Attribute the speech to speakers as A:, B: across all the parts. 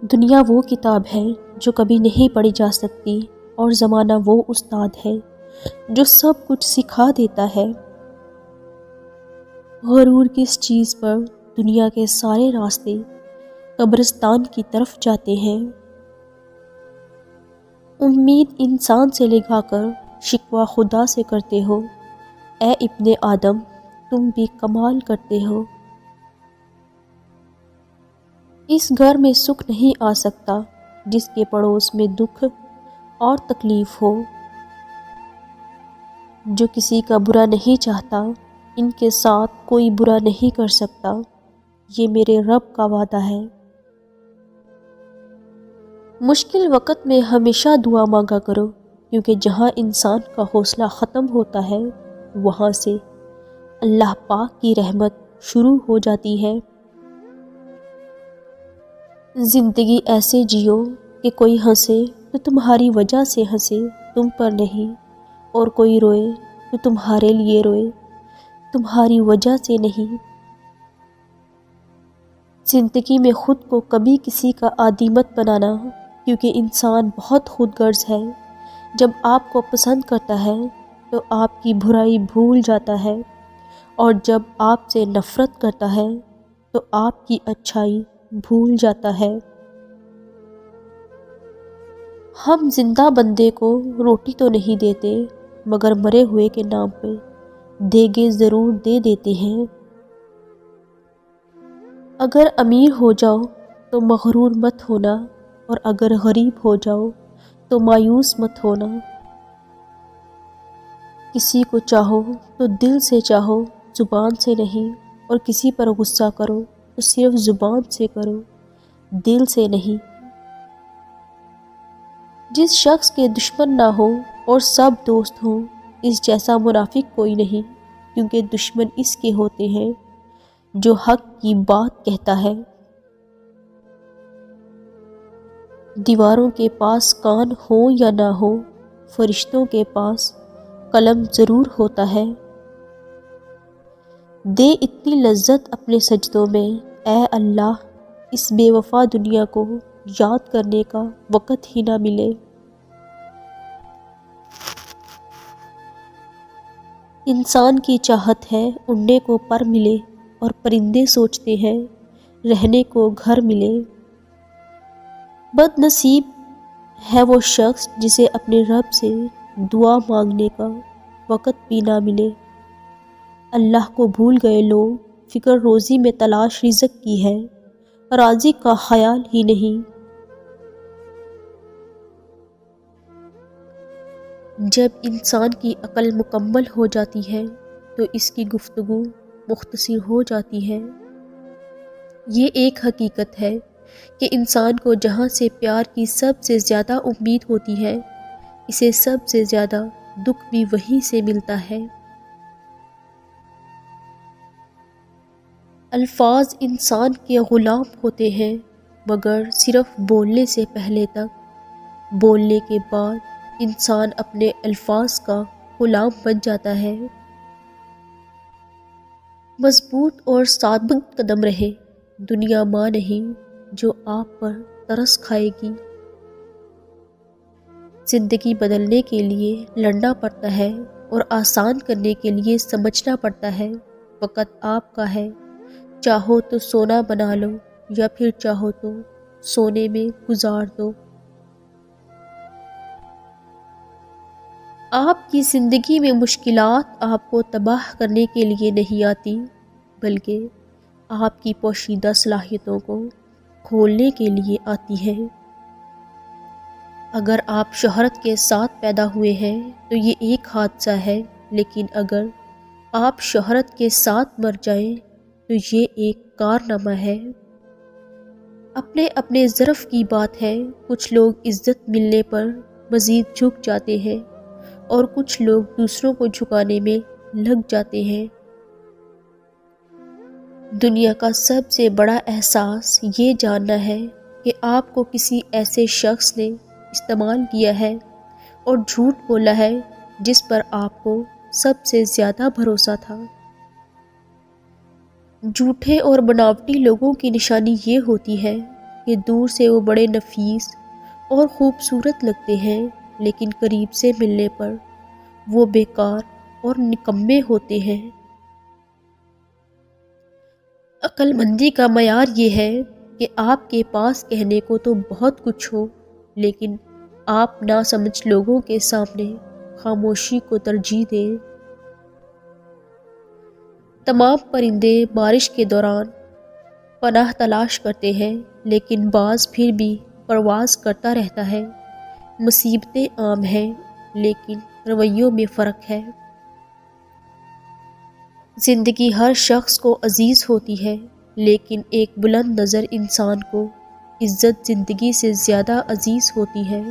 A: دنیا وہ کتاب ہے جو کبھی نہیں پڑھی جا سکتی، اور زمانہ وہ استاد ہے جو سب کچھ سکھا دیتا ہے۔ غرور کس چیز پر دنیا کے سارے راستے قبرستان کی طرف جاتے ہیں۔ امید انسان سے لگا کر شکوہ خدا سے کرتے ہو، اے ابن آدم تم بھی کمال کرتے ہو۔ اس گھر میں سکھ نہیں آ سکتا جس کے پڑوس میں دکھ اور تکلیف ہو۔ جو کسی کا برا نہیں چاہتا، ان کے ساتھ کوئی برا نہیں کر سکتا، یہ میرے رب کا وعدہ ہے۔ مشکل وقت میں ہمیشہ دعا مانگا کرو، کیونکہ جہاں انسان کا حوصلہ ختم ہوتا ہے وہاں سے اللہ پاک کی رحمت شروع ہو جاتی ہے۔ زندگی ایسے جیو کہ کوئی ہنسے تو تمہاری وجہ سے ہنسے، تم پر نہیں، اور کوئی روئے تو تمہارے لیے روئے، تمہاری وجہ سے نہیں۔ زندگی میں خود کو کبھی کسی کا عادی مت بنانا، کیونکہ انسان بہت خود غرض ہے۔ جب آپ کو پسند کرتا ہے تو آپ کی برائی بھول جاتا ہے، اور جب آپ سے نفرت کرتا ہے تو آپ کی اچھائی بھول جاتا ہے۔ ہم زندہ بندے کو روٹی تو نہیں دیتے، مگر مرے ہوئے کے نام پہ دیگیں ضرور دے دیتے ہیں۔ اگر امیر ہو جاؤ تو مغرور مت ہونا، اور اگر غریب ہو جاؤ تو مایوس مت ہونا۔ کسی کو چاہو تو دل سے چاہو، زبان سے نہیں، اور کسی پر غصہ کرو تو صرف زبان سے کرو، دل سے نہیں۔ جس شخص کے دشمن نہ ہو اور سب دوست ہوں، اس جیسا منافق کوئی نہیں، کیونکہ دشمن اس کے ہوتے ہیں جو حق کی بات کہتا ہے۔ دیواروں کے پاس کان ہو یا نہ ہو، فرشتوں کے پاس قلم ضرور ہوتا ہے۔ دے اتنی لذت اپنے سجدوں میں، اے اللہ اس بے وفا دنیا کو یاد کرنے کا وقت ہی نہ ملے۔ انسان کی چاہت ہے اڑنے کو پر ملے، اور پرندے سوچتے ہیں رہنے کو گھر ملے۔ بد نصیب ہے وہ شخص جسے اپنے رب سے دعا مانگنے کا وقت بھی نہ ملے۔ اللہ کو بھول گئے لوگ، فکر روزی میں تلاش رزق کی ہے، رازق کا خیال ہی نہیں۔ جب انسان کی عقل مکمل ہو جاتی ہے تو اس کی گفتگو مختصر ہو جاتی ہے۔ یہ ایک حقیقت ہے کہ انسان کو جہاں سے پیار کی سب سے زیادہ امید ہوتی ہے، اسے سب سے زیادہ دکھ بھی وہیں سے ملتا ہے۔ الفاظ انسان کے غلام ہوتے ہیں، مگر صرف بولنے سے پہلے تک، بولنے کے بعد انسان اپنے الفاظ کا غلام بن جاتا ہے۔ مضبوط اور ثابت قدم رہے، دنیا ماں نہیں جو آپ پر ترس کھائے گی۔ زندگی بدلنے کے لیے لڑنا پڑتا ہے، اور آسان کرنے کے لیے سمجھنا پڑتا ہے۔ وقت آپ کا ہے، چاہو تو سونا بنا لو، یا پھر چاہو تو سونے میں گزار دو۔ آپ کی زندگی میں مشکلات آپ کو تباہ کرنے کے لیے نہیں آتی، بلکہ آپ کی پوشیدہ صلاحیتوں کو کھولنے کے لیے آتی ہیں۔ اگر آپ شہرت کے ساتھ پیدا ہوئے ہیں تو یہ ایک حادثہ ہے، لیکن اگر آپ شہرت کے ساتھ مر جائیں تو یہ ایک کارنامہ ہے۔ اپنے اپنے ظرف کی بات ہے، کچھ لوگ عزت ملنے پر مزید جھک جاتے ہیں، اور کچھ لوگ دوسروں کو جھکانے میں لگ جاتے ہیں۔ دنیا کا سب سے بڑا احساس یہ جاننا ہے کہ آپ کو کسی ایسے شخص نے استعمال کیا ہے اور جھوٹ بولا ہے جس پر آپ کو سب سے زیادہ بھروسہ تھا۔ جھوٹے اور بناوٹی لوگوں کی نشانی یہ ہوتی ہے کہ کہ دور سے وہ بڑے نفیس اور خوبصورت لگتے ہیں، لیکن قریب سے ملنے پر وہ بیکار اور نکمے ہوتے ہیں۔ عقل مندی کا معیار یہ ہے کہ آپ کے پاس کہنے کو تو بہت کچھ ہو، لیکن آپ ناسمجھ لوگوں کے سامنے خاموشی کو ترجیح دیں۔ تمام پرندے بارش کے دوران پناہ تلاش کرتے ہیں، لیکن باز پھر بھی پرواز کرتا رہتا ہے۔ مصیبتیں عام ہیں، لیکن رویوں میں فرق ہے۔ زندگی ہر شخص کو عزیز ہوتی ہے، لیکن ایک بلند نظر انسان کو عزت زندگی سے زیادہ عزیز ہوتی ہے۔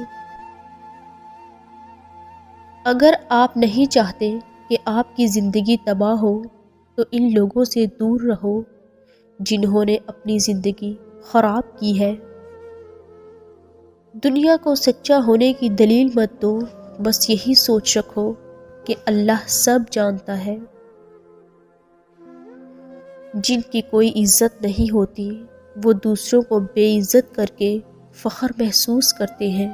A: اگر آپ نہیں چاہتے کہ آپ کی زندگی تباہ ہو تو ان لوگوں سے دور رہو جنہوں نے اپنی زندگی خراب کی ہے۔ دنیا کو سچا ہونے کی دلیل مت دو، بس یہی سوچ رکھو کہ اللہ سب جانتا ہے۔ جن کی کوئی عزت نہیں ہوتی وہ دوسروں کو بے عزت کر کے فخر محسوس کرتے ہیں۔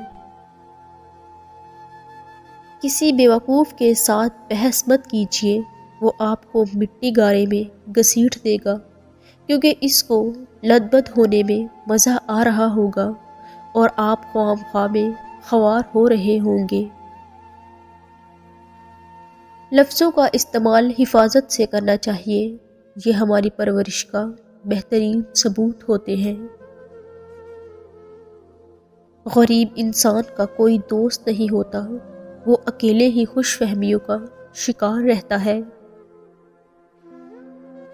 A: کسی بیوقوف کے ساتھ بحث مت کیجیے، وہ آپ کو مٹی گارے میں گھسیٹ دے گا، کیونکہ اس کو لت بت ہونے میں مزہ آ رہا ہوگا اور آپ خواہ خواہ میں خوار ہو رہے ہوں گے۔ لفظوں کا استعمال حفاظت سے کرنا چاہیے، یہ ہماری پرورش کا بہترین ثبوت ہوتے ہیں۔ غریب انسان کا کوئی دوست نہیں ہوتا، وہ اکیلے ہی خوش فہمیوں کا شکار رہتا ہے۔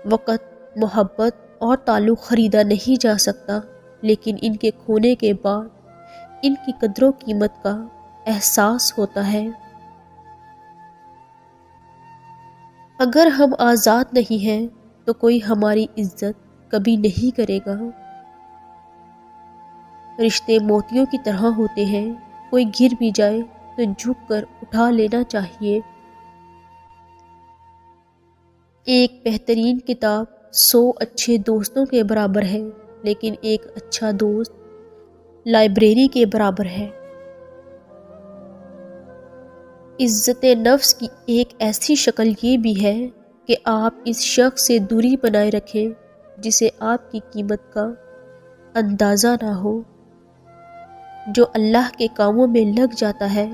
A: وقت، محبت اور تعلق خریدا نہیں جا سکتا، لیکن ان کے کھونے کے بعد ان کی قدر و قیمت کا احساس ہوتا ہے۔ اگر ہم آزاد نہیں ہیں تو کوئی ہماری عزت کبھی نہیں کرے گا۔ رشتے موتیوں کی طرح ہوتے ہیں، کوئی گر بھی جائے تو جھک کر اٹھا لینا چاہیے۔ ایک بہترین کتاب 100 اچھے دوستوں کے برابر ہے، لیکن ایک اچھا دوست لائبریری کے برابر ہے۔ عزت نفس کی ایک ایسی شکل یہ بھی ہے کہ آپ اس شخص سے دوری بنائے رکھیں جسے آپ کی قیمت کا اندازہ نہ ہو۔ جو اللہ کے کاموں میں لگ جاتا ہے،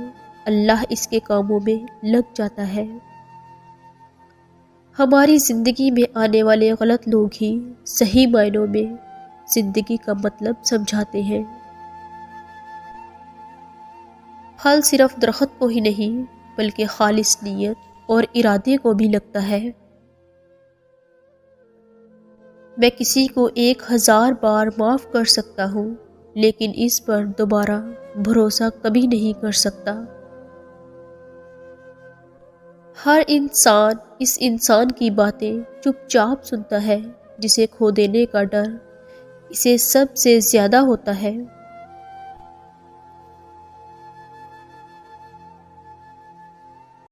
A: اللہ اس کے کاموں میں لگ جاتا ہے۔ ہماری زندگی میں آنے والے غلط لوگ ہی صحیح معنوں میں زندگی کا مطلب سمجھاتے ہیں۔ پھل صرف درخت کو ہی نہیں بلکہ خالص نیت اور ارادے کو بھی لگتا ہے۔ میں کسی کو 1000 بار معاف کر سکتا ہوں، لیکن اس پر دوبارہ بھروسہ کبھی نہیں کر سکتا۔ ہر انسان اس انسان کی باتیں چپ چاپ سنتا ہے جسے کھو دینے کا ڈر اسے سب سے زیادہ ہوتا ہے۔